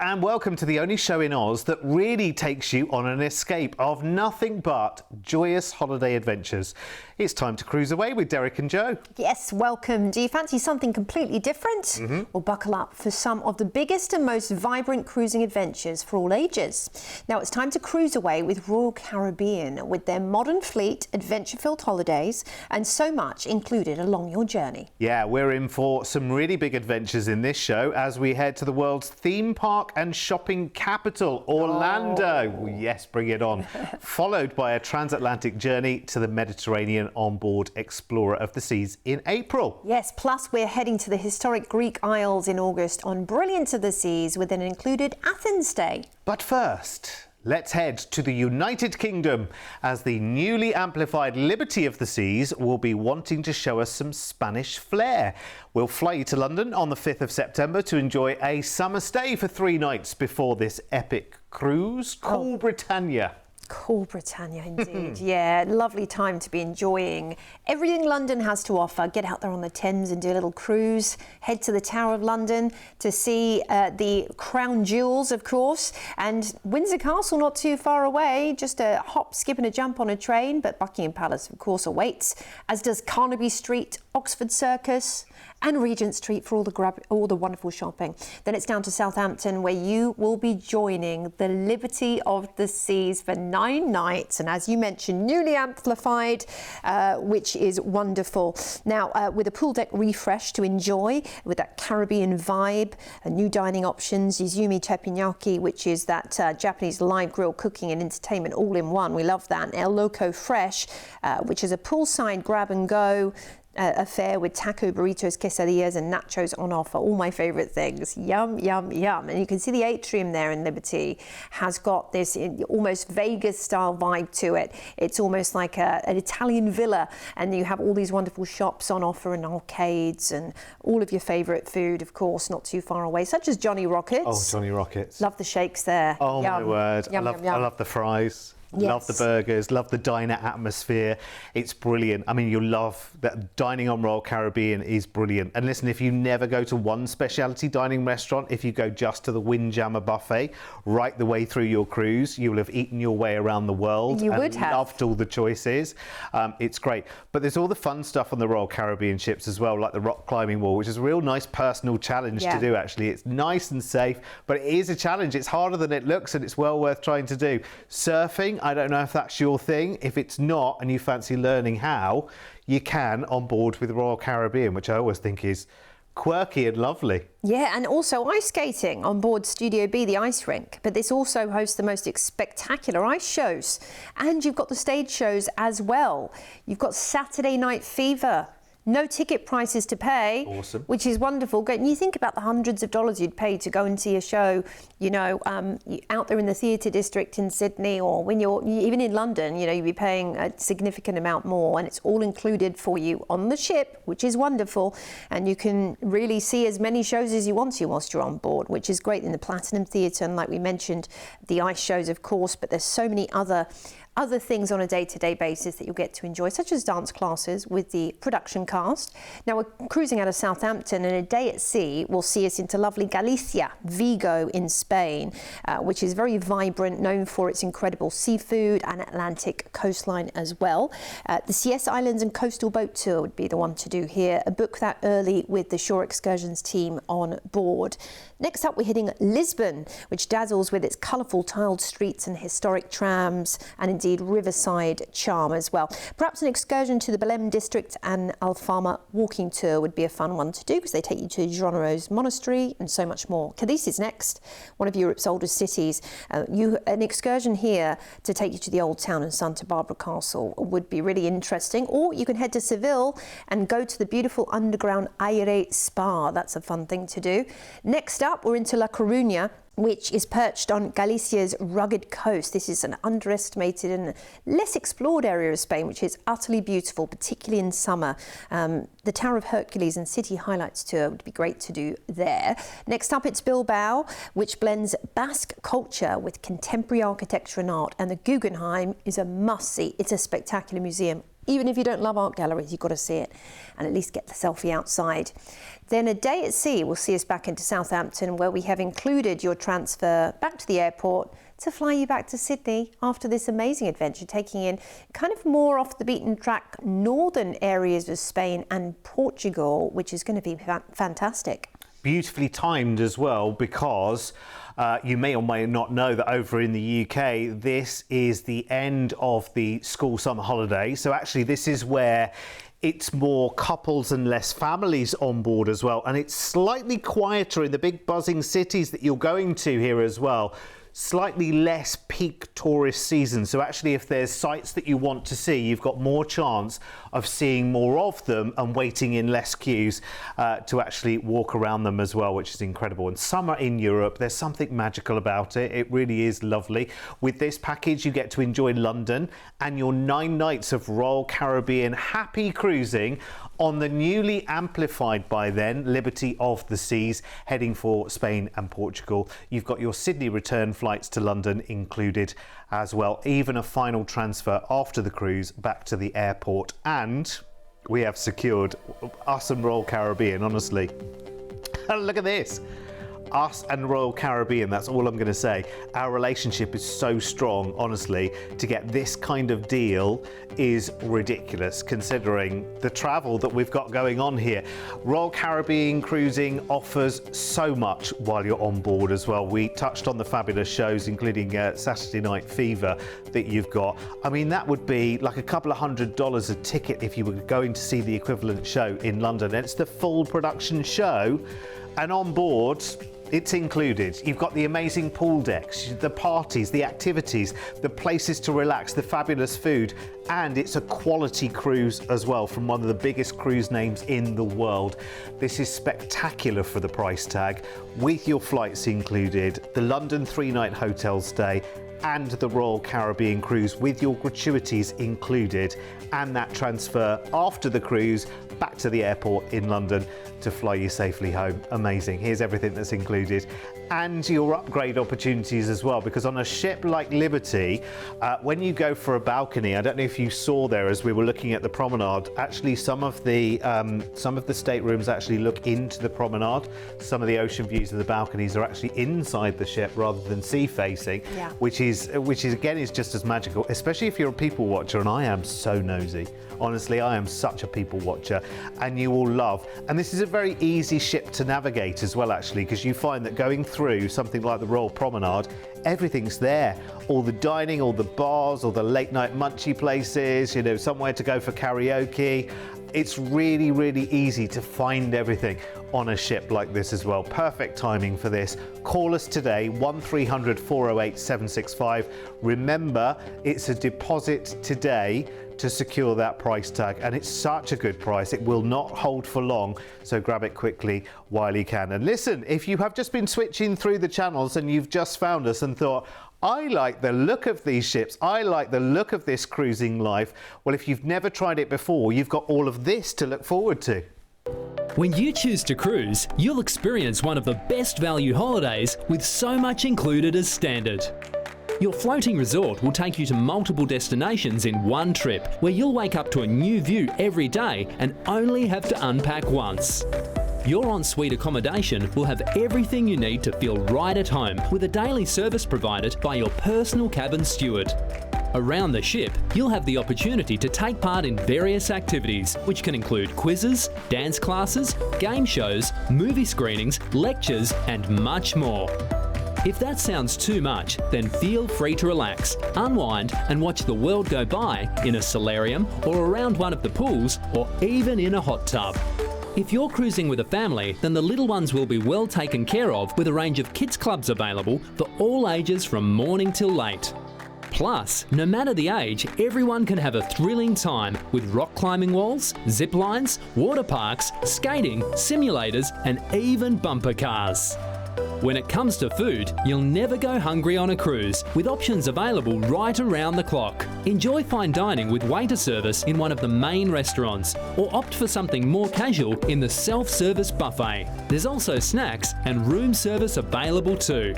and welcome to the only show in Oz that really takes you on an escape of nothing but joyous holiday adventures. It's time to cruise away with Derek and Joe. Yes, welcome. Do you fancy something completely different? Well, buckle up for some of the biggest and most vibrant cruising adventures for all ages. Now it's time to cruise away with Royal Caribbean with their modern fleet, adventure-filled holidays and so much included along your journey. Yeah, we're in for some really big adventures in this show as we head to the world's theme park and shopping capital, Orlando. Oh. Yes, bring it on. Followed by a transatlantic journey to the Mediterranean on board Explorer of the Seas in April. Yes, plus we're heading to the historic Greek Isles in August on Brilliance of the Seas with an included Athens stay. But first, let's head to the United Kingdom as the newly amplified Liberty of the Seas will be wanting to show us some Spanish flair. We'll fly you to London on the 5th of September to enjoy a summer stay for 3 nights before this epic cruise. Cool Britannia. Cool Britannia indeed. Yeah, lovely time to be enjoying everything London has to offer. Get out there on the Thames and do a little cruise. Head to the Tower of London to see the crown jewels, of course, and Windsor Castle not too far away. Just a hop, skip and a jump on a train, but Buckingham Palace, of course, awaits, as does Carnaby Street, Oxford Circus and Regent Street for all the wonderful shopping. Then it's down to Southampton where you will be joining the Liberty of the Seas for 9 nights. And as you mentioned, newly amplified, which is wonderful. Now, with a pool deck refresh to enjoy with that Caribbean vibe, new dining options, Izumi Teppanyaki, which is that Japanese live grill cooking and entertainment all in one. We love that. And El Loco Fresh, which is a poolside grab and go affair with taco, burritos, quesadillas and nachos on offer. All my favourite things. Yum, yum, yum. And you can see the atrium there in Liberty has got this almost Vegas style vibe to it. It's almost like an Italian villa, and you have all these wonderful shops on offer and arcades and all of your favourite food, of course, not too far away, such as Johnny Rockets. Oh, Johnny Rockets. Love the shakes there. Oh, yum. my word. Yum, I love the fries. Yes. Love the burgers, love the diner atmosphere. It's brilliant. I mean, you'll love that dining on Royal Caribbean is brilliant. And listen, if you never go to one specialty dining restaurant, if you go just to the Windjammer buffet right the way through your cruise, you will have eaten your way around the world. You would have. Loved all the choices. It's great. But there's all the fun stuff on the Royal Caribbean ships as well, like the rock climbing wall, which is a real nice personal challenge to do, actually. It's nice and safe, but it is a challenge. It's harder than it looks, and it's well worth trying to do. Surfing, I don't know if that's your thing. If it's not and you fancy learning how, you can on board with Royal Caribbean, which I always think is quirky and lovely. Yeah, and also ice skating on board Studio B, the ice rink. But this also hosts the most spectacular ice shows. And you've got the stage shows as well. You've got Saturday Night Fever. No ticket prices to pay, awesome, which is wonderful. And you think about the hundreds of dollars you'd pay to go and see a show, you know, out there in the theatre district in Sydney, or when you're even in London, you know, you'd be paying a significant amount more, and it's all included for you on the ship, which is wonderful. And you can really see as many shows as you want to whilst you're on board, which is great in the Platinum Theatre. And like we mentioned, the ice shows, of course, but there's so many other things on a day-to-day basis that you'll get to enjoy, such as dance classes with the production cast. Now we're cruising out of Southampton, and a day at sea will see us into lovely Galicia, Vigo in Spain, which is very vibrant, known for its incredible seafood and Atlantic coastline as well. The CS Islands and Coastal Boat Tour would be the one to do here. Book that early with the Shore Excursions team on board. Next up, we're hitting Lisbon, which dazzles with its colourful tiled streets and historic trams, and indeed riverside charm as well. Perhaps an excursion to the Belém district and Alfama walking tour would be a fun one to do, because they take you to Jerónimos Monastery and so much more. Cadiz is next, one of Europe's oldest cities. An excursion here to take you to the old town and Santa Barbara Castle would be really interesting. Or you can head to Seville and go to the beautiful underground Aire Spa. That's a fun thing to do. Next up, we're into La Coruña, which is perched on Galicia's rugged coast. This is an underestimated and less explored area of Spain, which is utterly beautiful, particularly in summer. The Tower of Hercules and City Highlights tour would be great to do there. Next up, it's Bilbao, which blends Basque culture with contemporary architecture and art, and the Guggenheim is a must-see. It's a spectacular museum Even if you don't love art galleries, you've got to see it and at least get the selfie outside. Then a day at sea will see us back into Southampton, where we have included your transfer back to the airport to fly you back to Sydney after this amazing adventure, taking in kind of more off the beaten track northern areas of Spain and Portugal, which is going to be fantastic. Beautifully timed as well, because you may or may not know that over in the UK, this is the end of the school summer holiday. So actually this is where it's more couples and less families on board as well. And it's slightly quieter in the big buzzing cities that you're going to here as well. Slightly less peak tourist season. So actually, if there's sites that you want to see, you've got more chance of seeing more of them and waiting in less queues to actually walk around them as well, which is incredible. And summer in Europe, there's something magical about it. It really is lovely. With this package, you get to enjoy London and your 9 nights of Royal Caribbean happy cruising on the newly amplified by then Liberty of the Seas, heading for Spain and Portugal. You've got your Sydney return flights to London included as well, even a final transfer after the cruise back to the airport. And we have secured us and Royal Caribbean, honestly. Look at this. Us and Royal Caribbean, that's all I'm going to say. Our relationship is so strong, honestly. To get this kind of deal is ridiculous, considering the travel that we've got going on here. Royal Caribbean Cruising offers so much while you're on board as well. We touched on the fabulous shows, including Saturday Night Fever that you've got. I mean, that would be like a couple of $100 a ticket if you were going to see the equivalent show in London. And it's the full production show, and on board, it's included. You've got the amazing pool decks, the parties, the activities, the places to relax, the fabulous food, and it's a quality cruise as well from one of the biggest cruise names in the world. This is spectacular for the price tag, with your flights included, the London 3-night hotel stay, and the Royal Caribbean cruise with your gratuities included, and that transfer after the cruise back to the airport in London to fly you safely home. Amazing. Here's everything that's included, and your upgrade opportunities as well, because on a ship like Liberty, when you go for a balcony, I don't know if you saw there as we were looking at the promenade, actually some of the staterooms actually look into the promenade. Some of the ocean views of the balconies are actually inside the ship rather than sea facing, yeah. which is again is just as magical, especially if you're a people watcher, and I am so nosy. Honestly, I am such a people watcher, and you will love. And this is a very easy ship to navigate as well, actually, because you find that going through something like the Royal Promenade, everything's there. All the dining, all the bars, all the late night munchy places, you know, somewhere to go for karaoke. It's really, really easy to find everything on a ship like this as well. Perfect timing for this. Call us today, 1300 408 765. Remember, it's a deposit today to secure that price tag, and it's such a good price. It will not hold for long, so grab it quickly while you can. And listen, if you have just been switching through the channels and you've just found us and thought, I like the look of these ships, I like the look of this cruising life, well, if you've never tried it before, you've got all of this to look forward to. When you choose to cruise, you'll experience one of the best value holidays with so much included as standard. Your floating resort will take you to multiple destinations in one trip, where you'll wake up to a new view every day and only have to unpack once. Your ensuite accommodation will have everything you need to feel right at home, with a daily service provided by your personal cabin steward. Around the ship, you'll have the opportunity to take part in various activities, which can include quizzes, dance classes, game shows, movie screenings, lectures, and much more. If that sounds too much, then feel free to relax, unwind, and watch the world go by in a solarium or around one of the pools, or even in a hot tub. If you're cruising with a family, then the little ones will be well taken care of, with a range of kids clubs available for all ages from morning till late. Plus, no matter the age, everyone can have a thrilling time with rock climbing walls, zip lines, water parks, skating, simulators, and even bumper cars. When it comes to food, you'll never go hungry on a cruise, with options available right around the clock. Enjoy fine dining with waiter service in one of the main restaurants, or opt for something more casual in the self-service buffet. There's also snacks and room service available too.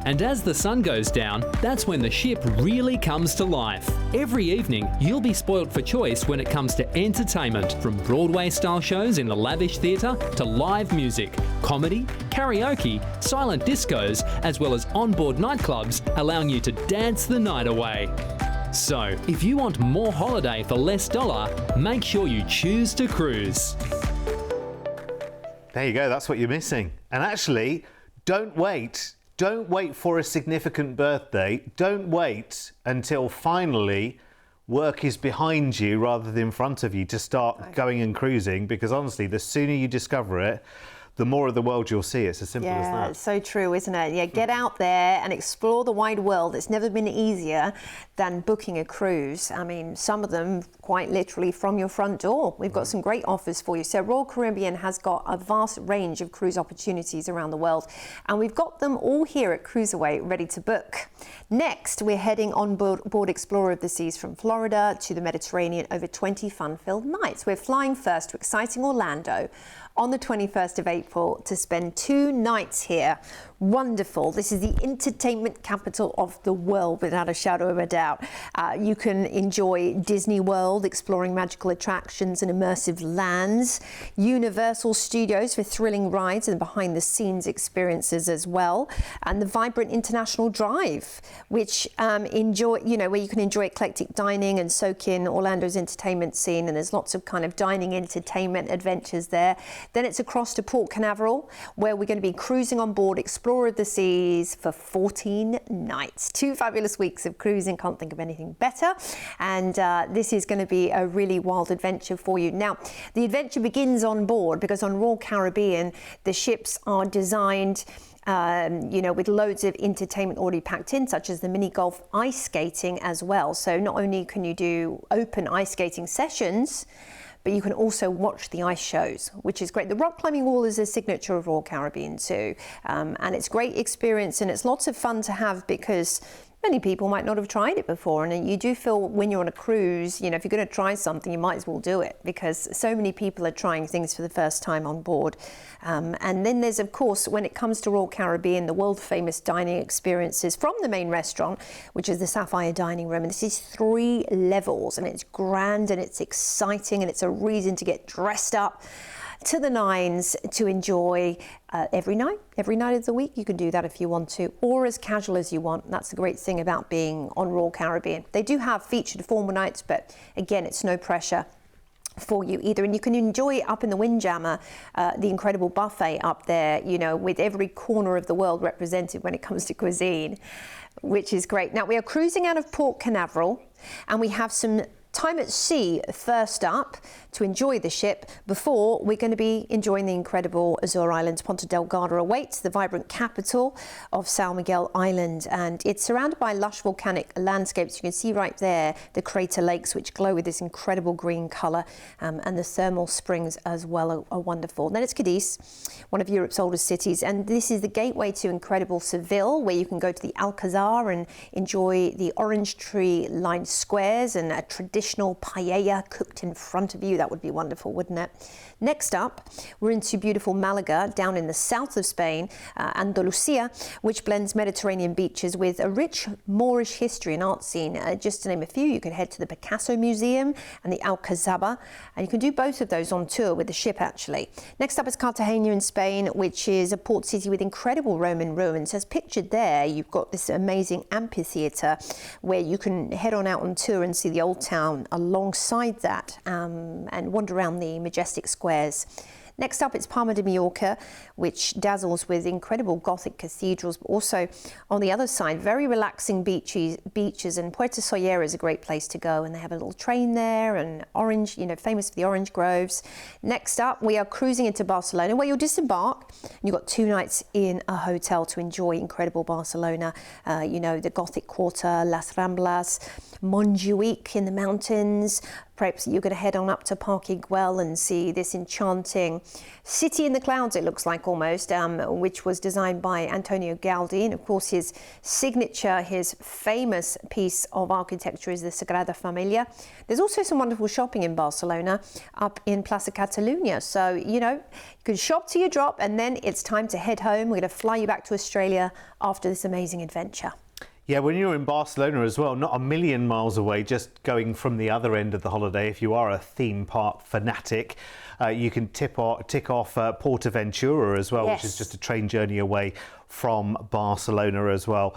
And as the sun goes down, that's when the ship really comes to life. Every evening, you'll be spoilt for choice when it comes to entertainment, from Broadway-style shows in the lavish theatre to live music, comedy, karaoke, silent discos, as well as onboard nightclubs, allowing you to dance the night away. So, if you want more holiday for less dollar, make sure you choose to cruise. There you go, that's what you're missing. And actually, don't wait. Don't wait for a significant birthday. Don't wait until finally work is behind you rather than in front of you to start going and cruising, because honestly, the sooner you discover it, the more of the world you'll see. It's as simple as that. Yeah, it's so true, isn't it? Yeah, get out there and explore the wide world. It's never been easier than booking a cruise. I mean, some of them quite literally from your front door. We've got some great offers for you. So Royal Caribbean has got a vast range of cruise opportunities around the world, and we've got them all here at CruiseAway ready to book. Next, we're heading on board Explorer of the Seas from Florida to the Mediterranean over 20 fun-filled nights. We're flying first to exciting Orlando on the 21st of April to spend 2 nights here. Wonderful. This is the entertainment capital of the world, without a shadow of a doubt. You can enjoy Disney World, exploring magical attractions and immersive lands, Universal Studios for thrilling rides and behind-the-scenes experiences as well, and the vibrant International Drive, which where you can enjoy eclectic dining and soak in Orlando's entertainment scene, and there's lots of kind of dining entertainment adventures there. Then it's across to Port Canaveral, where we're going to be cruising on board Explorer of the Seas for 14 nights. 2 fabulous weeks of cruising, can't think of anything better. And this is going to be a really wild adventure for you. Now, the adventure begins on board, because on Royal Caribbean, the ships are designed with loads of entertainment already packed in, such as the mini golf ice skating as well. So not only can you do open ice skating sessions, but you can also watch the ice shows, which is great. The rock climbing wall is a signature of Royal Caribbean too, and it's a great experience, and it's lots of fun to have because many people might not have tried it before, and you do feel when you're on a cruise, if you're going to try something, you might as well do it, because so many people are trying things for the first time on board. And then there's, of course, when it comes to Royal Caribbean, the world-famous dining experiences from the main restaurant, which is the Sapphire Dining Room. And this is 3 levels, and it's grand and it's exciting, and it's a reason to get dressed up to the nines to enjoy every night of the week. You can do that if you want to, or as casual as you want. That's the great thing about being on Royal Caribbean. They do have featured formal nights, but again, it's no pressure for you either. And you can enjoy up in the Windjammer, the incredible buffet up there, with every corner of the world represented when it comes to cuisine, which is great. Now, we are cruising out of Port Canaveral, and we have some time at sea first up to enjoy the ship before we're going to be enjoying the incredible Azure Islands. Ponta Delgada awaits, the vibrant capital of São Miguel Island, and it's surrounded by lush volcanic landscapes. You can see right there the crater lakes, which glow with this incredible green colour, and the thermal springs as well are wonderful. And then it's Cadiz, one of Europe's oldest cities, and this is the gateway to incredible Seville, where you can go to the Alcazar and enjoy the orange tree lined squares and a traditional paella cooked in front of you. That would be wonderful, wouldn't it? Next up, we're into beautiful Malaga, down in the south of Spain, Andalusia, which blends Mediterranean beaches with a rich Moorish history and art scene. Just to name a few, you can head to the Picasso Museum and the Alcazaba, and you can do both of those on tour with the ship, actually. Next up is Cartagena in Spain, which is a port city with incredible Roman ruins. As pictured there, you've got this amazing amphitheatre where you can head on out on tour and see the old town alongside that, and wander around the majestic squares. Next up, it's Palma de Mallorca, which dazzles with incredible Gothic cathedrals, but also on the other side, very relaxing beaches, and Puerto Sollera is a great place to go, and they have a little train there, and orange, famous for the orange groves. Next up, we are cruising into Barcelona, where you'll disembark, and you've got 2 nights in a hotel to enjoy incredible Barcelona, the Gothic Quarter, Las Ramblas, Montjuic in the mountains. Perhaps you're going to head on up to Parque Güell and see this enchanting city in the clouds, it looks like almost, which was designed by Antonio Gaudí. And of course, his signature, his famous piece of architecture is the Sagrada Familia. There's also some wonderful shopping in Barcelona, up in Plaza Catalunya. So, You can shop till you drop, and then it's time to head home. We're going to fly you back to Australia after this amazing adventure. Yeah, when you're in Barcelona as well, not a million miles away, just going from the other end of the holiday, if you are a theme park fanatic, you can tick off Portaventura as well, which is just a train journey away from Barcelona as well.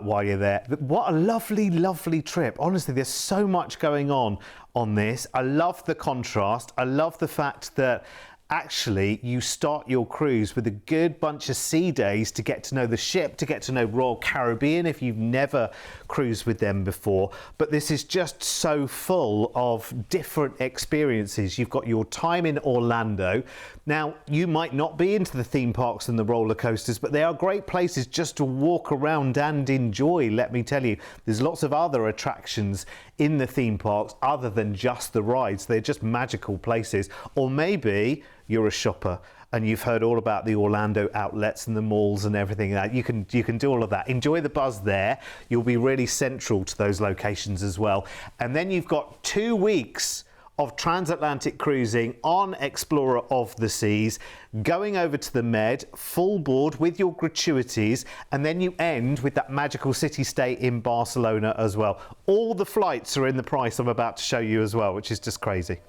While you're there. What a lovely, lovely trip. Honestly, there's so much going on this. I love the contrast. I love the fact that actually you start your cruise with a good bunch of sea days to get to know the ship, to get to know Royal Caribbean if you've never cruised with them before. But this is just so full of different experiences. You've got your time in Orlando. Now, you might not be into the theme parks and the roller coasters, but they are great places just to walk around and enjoy, let me tell you. There's lots of other attractions in the theme parks other than just the rides. They're just magical places. Or maybe you're a shopper and you've heard all about the Orlando outlets and the malls and everything like that. You can do all of that. Enjoy the buzz there. You'll be really central to those locations as well. And then you've got 2 weeks of transatlantic cruising on Explorer of the Seas, going over to the Med, full board with your gratuities, and then you end with that magical city stay in Barcelona as well. All the flights are in the price I'm about to show you as well, which is just crazy.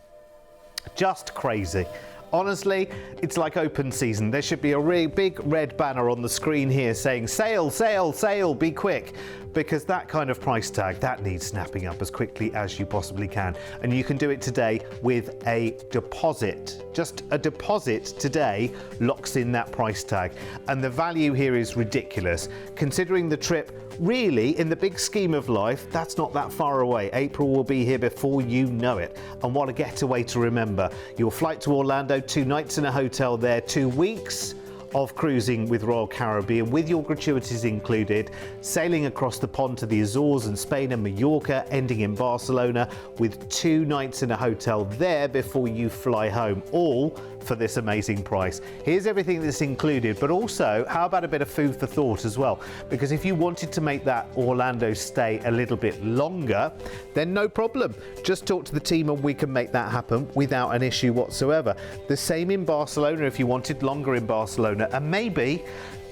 Just crazy. Honestly, it's like open season. There should be a really big red banner on the screen here saying sail, sail, sail, be quick, because that kind of price tag, that needs snapping up as quickly as you possibly can. And you can do it today with a deposit. Just a deposit today locks in that price tag. And the value here is ridiculous. Considering the trip, really, in the big scheme of life, that's not that far away. April will be here before you know it. And what a getaway to remember. Your flight to Orlando, 2 nights in a hotel there, 2 weeks of cruising with Royal Caribbean with your gratuities included, sailing across the pond to the Azores and Spain and Mallorca, ending in Barcelona with 2 nights in a hotel there before you fly home, all for this amazing price. Here's everything that's included, but also how about a bit of food for thought as well? Because if you wanted to make that Orlando stay a little bit longer, then no problem. Just talk to the team and we can make that happen without an issue whatsoever. The same in Barcelona if you wanted longer in Barcelona. And maybe,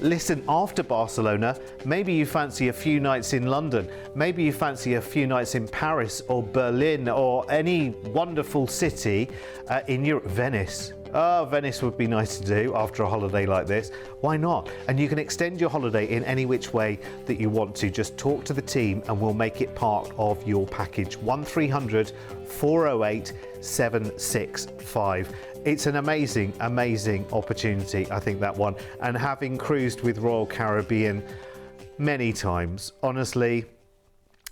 listen, after Barcelona, maybe you fancy a few nights in London, maybe you fancy a few nights in Paris or Berlin or any wonderful city in Europe. Venice. Oh, Venice would be nice to do after a holiday like this. Why not? And you can extend your holiday in any which way that you want to. Just talk to the team and we'll make it part of your package. 1300 408 765. It's an amazing, amazing opportunity, I think, that one. And having cruised with Royal Caribbean many times, honestly,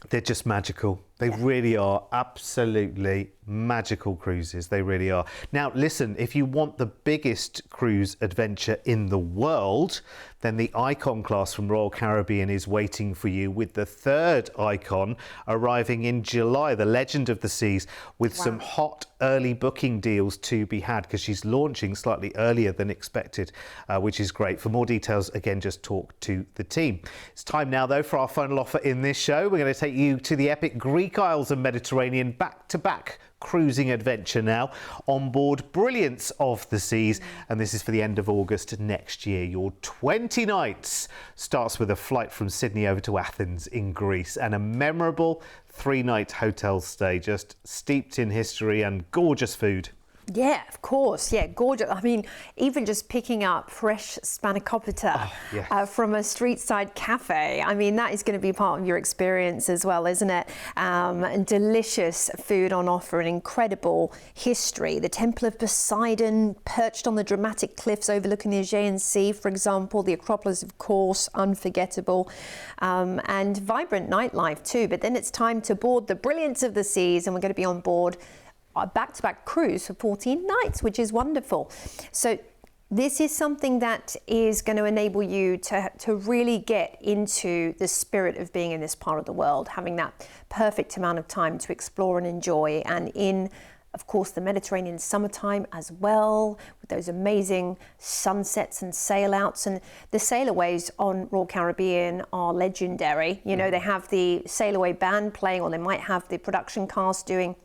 they're just magical. They really are absolutely magical cruises. They really are. Now, listen, if you want the biggest cruise adventure in the world, then the Icon class from Royal Caribbean is waiting for you, with the 3rd Icon arriving in July, the Legend of the Seas, with some hot early booking deals to be had because she's launching slightly earlier than expected, which is great. For more details, again, just talk to the team. It's time now, though, for our final offer in this show. We're going to take you to the epic Greek Isles and Mediterranean back-to-back cruising adventure now on board Brilliance of the Seas, and this is for the end of August next year. Your 20 nights starts with a flight from Sydney over to Athens in Greece and a memorable 3-night hotel stay just steeped in history and gorgeous food. Yeah, of course. Yeah, gorgeous. I mean, even just picking up fresh spanakopita from a street side cafe. I mean, that is going to be part of your experience as well, isn't it? And delicious food on offer, an incredible history. The Temple of Poseidon, perched on the dramatic cliffs overlooking the Aegean Sea, for example. The Acropolis, of course, unforgettable. And vibrant nightlife too. But then it's time to board the Brilliance of the Seas, and we're going to be on board a back-to-back cruise for 14 nights, which is wonderful. So this is something that is going to enable you to really get into the spirit of being in this part of the world, having that perfect amount of time to explore and enjoy, and in, of course, the Mediterranean summertime as well, with those amazing sunsets and sail outs. And the sailaways on Royal Caribbean are legendary. You know, they have the Sail Away band playing, or they might have the production cast doing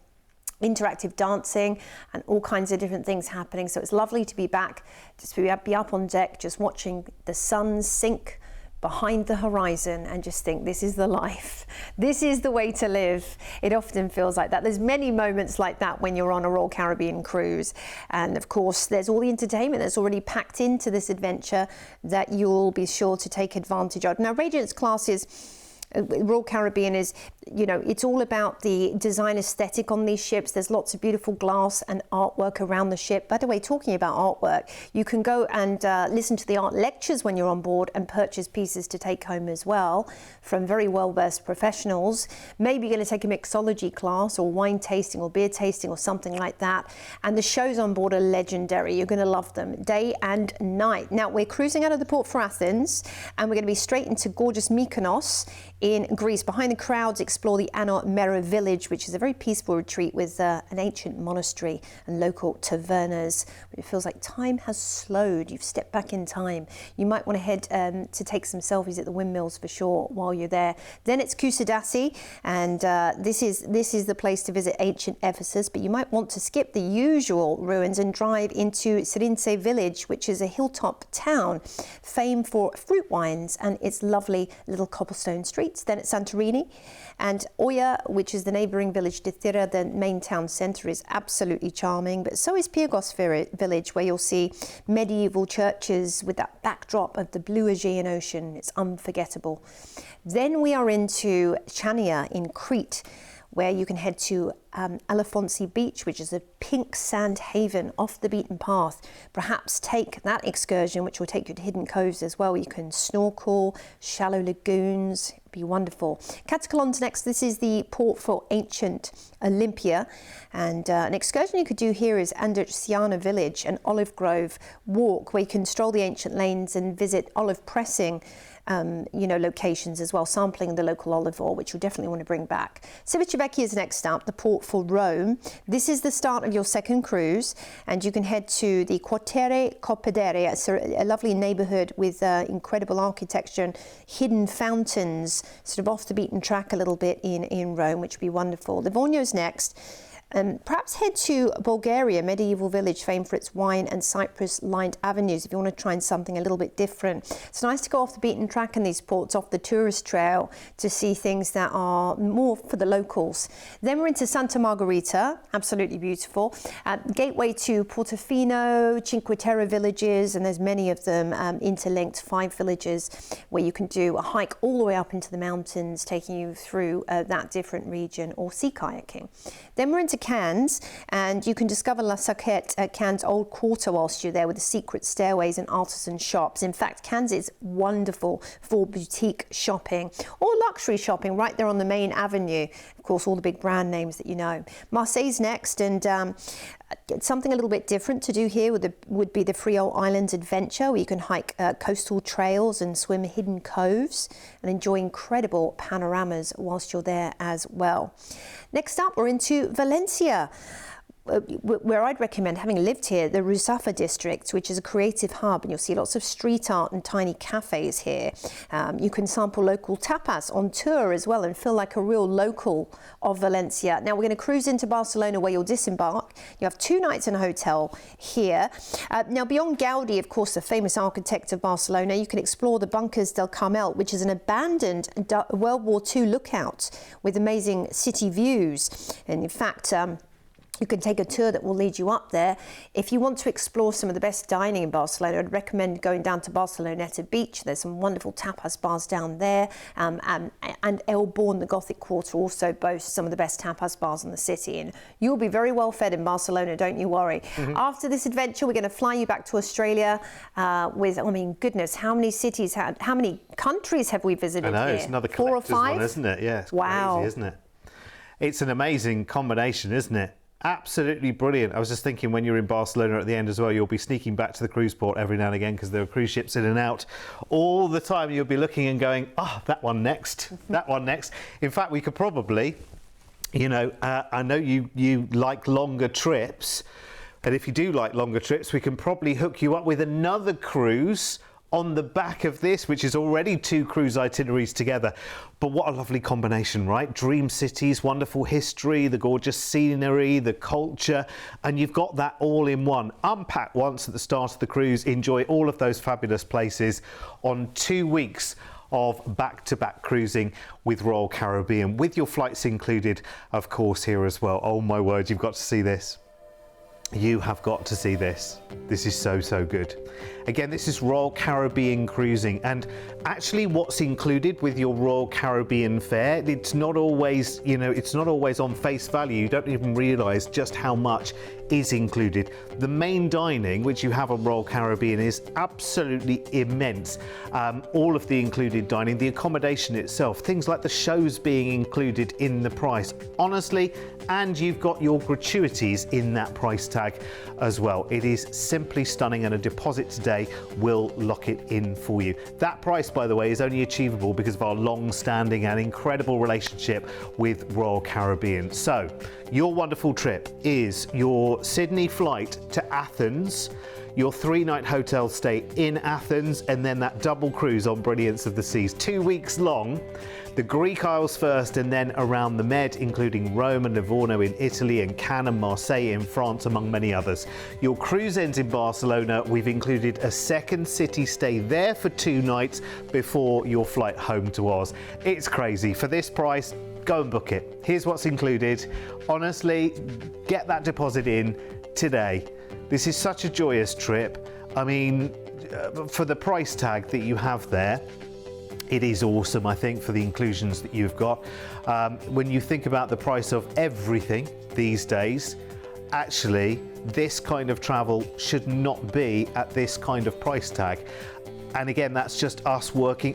interactive dancing and all kinds of different things happening. So it's lovely to be back, just to be up on deck, just watching the sun sink behind the horizon and just think, this is the life. This is the way to live. It often feels like that. There's many moments like that when you're on a Royal Caribbean cruise. And of course, there's all the entertainment that's already packed into this adventure that you'll be sure to take advantage of. Now, Radiance Class Royal Caribbean is, you know, it's all about the design aesthetic on these ships. There's lots of beautiful glass and artwork around the ship. By the way, talking about artwork, you can go and listen to the art lectures when you're on board and purchase pieces to take home as well from very well-versed professionals. Maybe you're going to take a mixology class or wine tasting or beer tasting or something like that. And the shows on board are legendary. You're going to love them day and night. Now, we're cruising out of the port for Athens and we're going to be straight into gorgeous Mykonos in Greece. Behind the crowds, explore the Ano Mera village, which is a very peaceful retreat with an ancient monastery and local tavernas. It feels like time has slowed. You've stepped back in time. You might want to head to take some selfies at the windmills for sure while you're there. Then it's Kusadasi, and this is the place to visit ancient Ephesus, but you might want to skip the usual ruins and drive into Sirinse village, which is a hilltop town famed for fruit wines and its lovely little cobblestone streets. Then it's Santorini and Oya, which is the neighbouring village to Thira. The main town centre is absolutely charming, but so is Pyrgos village, where you'll see medieval churches with that backdrop of the blue Aegean Ocean. It's unforgettable. Then we are into Chania in Crete, where you can head to Alefonsi Beach, which is a pink sand haven off the beaten path. Perhaps take that excursion, which will take you to hidden coves as well. You can snorkel, shallow lagoons, it'd be wonderful. Katakolon's next. This is the port for ancient Olympia. And an excursion you could do here is Andriciana village, an olive grove walk, where you can stroll the ancient lanes and visit olive pressing locations as well, sampling the local olive oil, which you'll definitely want to bring back. Civitavecchia is next up, the port for Rome. This is the start of your second cruise, and you can head to the Quartiere Coppedere. It's a lovely neighbourhood with incredible architecture and hidden fountains, sort of off the beaten track a little bit in Rome, which would be wonderful. Livorno's next. Perhaps head to Bulgaria, medieval village famed for its wine and cypress-lined avenues if you want to try something a little bit different. It's nice to go off the beaten track in these ports, off the tourist trail, to see things that are more for the locals. Then we're into Santa Margherita, absolutely beautiful. Gateway to Portofino, Cinque Terre villages, and there's many of them interlinked, 5 villages where you can do a hike all the way up into the mountains, taking you through that different region, or sea kayaking. Then we're into Cannes, and you can discover La Saquette at Cannes' old quarter whilst you're there, with the secret stairways and artisan shops. In fact, Cannes is wonderful for boutique shopping or luxury shopping right there on the main avenue. Of course, all the big brand names that you know. Marseille's next, and something a little bit different to do here would be the Friol Islands adventure, where you can hike coastal trails and swim hidden coves and enjoy incredible panoramas whilst you're there as well. Next up, we're into Valencia, where I'd recommend, having lived here, the Ruzafa district, which is a creative hub, and you'll see lots of street art and tiny cafes here. You can sample local tapas on tour as well and feel like a real local of Valencia. Now we're going to cruise into Barcelona, where you'll disembark. You have 2 nights in a hotel here. Now beyond Gaudi, of course, the famous architect of Barcelona, you can explore the Bunkers del Carmel, which is an abandoned World War II lookout with amazing city views. And in fact, you can take a tour that will lead you up there. If you want to explore some of the best dining in Barcelona, I'd recommend going down to Barceloneta Beach. There's some wonderful tapas bars down there. And El Born, the Gothic quarter, also boasts some of the best tapas bars in the city. And you'll be very well fed in Barcelona, don't you worry. Mm-hmm. After this adventure, we're going to fly you back to Australia with, I mean, goodness, how many cities, how many countries have we visited here? I know, it's another 4 or 5? one, isn't it? Yeah, it's wow. Crazy, isn't it? It's an amazing combination, isn't it? Absolutely brilliant. I was just thinking, when you're in Barcelona at the end as well, you'll be sneaking back to the cruise port every now and again, because there are cruise ships in and out all the time. You'll be looking and going, oh, that one next, that one next. In fact, we could probably, you know, I know you like longer trips, and if you do like longer trips, we can probably hook you up with another cruise on the back of this, which is already 2 cruise itineraries together. But what a lovely combination, right? Dream cities, wonderful history, the gorgeous scenery, the culture, and you've got that all in one. Unpack once at the start of the cruise, enjoy all of those fabulous places on 2 weeks of back-to-back cruising with Royal Caribbean, with your flights included, of course, here as well. Oh my word, you've got to see this. You have got to see this. This is so, so good. Again, this is Royal Caribbean cruising, and actually what's included with your Royal Caribbean fare, it's not always, you know, it's not always on face value. You don't even realise just how much is included. The main dining, which you have on Royal Caribbean, is absolutely immense. All of the included dining, the accommodation itself, things like the shows being included in the price, honestly, and you've got your gratuities in that price tag as well. It is simply stunning, and a deposit today will lock it in for you. That price, by the way, is only achievable because of our long-standing and incredible relationship with Royal Caribbean. So your wonderful trip is your Sydney flight to Athens, your 3-night hotel stay in Athens, and then that double cruise on Brilliance of the Seas, 2 weeks long. The Greek Isles first, and then around the Med, including Rome and Livorno in Italy, and Cannes and Marseille in France, among many others. Your cruise ends in Barcelona. We've included a second city stay there for 2 nights before your flight home to Oz. It's crazy. For this price, go and book it. Here's what's included. Honestly, get that deposit in today. This is such a joyous trip. I mean, for the price tag that you have there, it is awesome, I think, for the inclusions that you've got. When you think about the price of everything these days, actually, this kind of travel should not be at this kind of price tag. And again, that's just us working.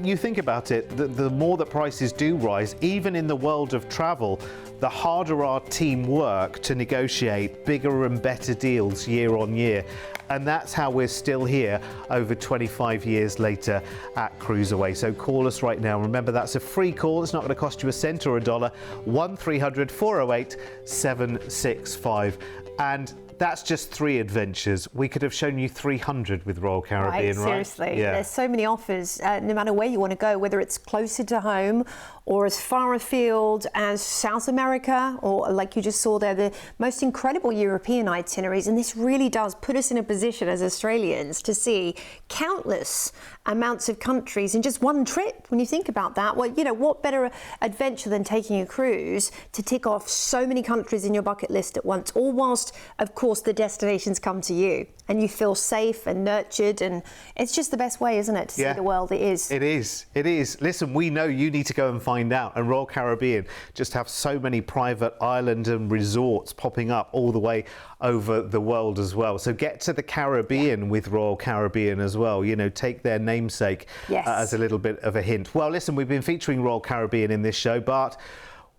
You think about it, the more that prices do rise, even in the world of travel, the harder our team work to negotiate bigger and better deals year on year. And that's how we're still here over 25 years later at CruiseAway. So call us right now. Remember, that's a free call. It's not going to cost you a cent or a dollar. 1-300-408-765. And that's just 3 adventures. We could have shown you 300 with Royal Caribbean, right? Seriously. Yeah. There's so many offers, no matter where you want to go, whether it's closer to home or as far afield as South America, or like you just saw there, the most incredible European itineraries. And this really does put us in a position as Australians to see countless amounts of countries in just one trip. When you think about that, well, you know, what better adventure than taking a cruise to tick off so many countries in your bucket list at once, all whilst, of course, the destinations come to you and you feel safe and nurtured, and it's just the best way, isn't it, to see the world? It is. It is. It is. Listen, we know you need to go and find out, and Royal Caribbean just have so many private island and resorts popping up all the way over the world as well. So get to the Caribbean with Royal Caribbean as well. You know, take their namesake as a little bit of a hint. Well, listen, we've been featuring Royal Caribbean in this show, but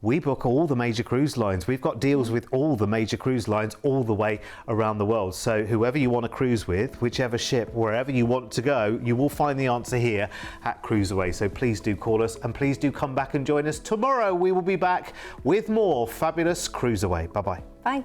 we book all the major cruise lines. We've got deals with all the major cruise lines all the way around the world. So whoever you want to cruise with, whichever ship, wherever you want to go, you will find the answer here at CruiseAway. So please do call us, and please do come back and join us tomorrow. We will be back with more fabulous CruiseAway. Bye-bye. Bye.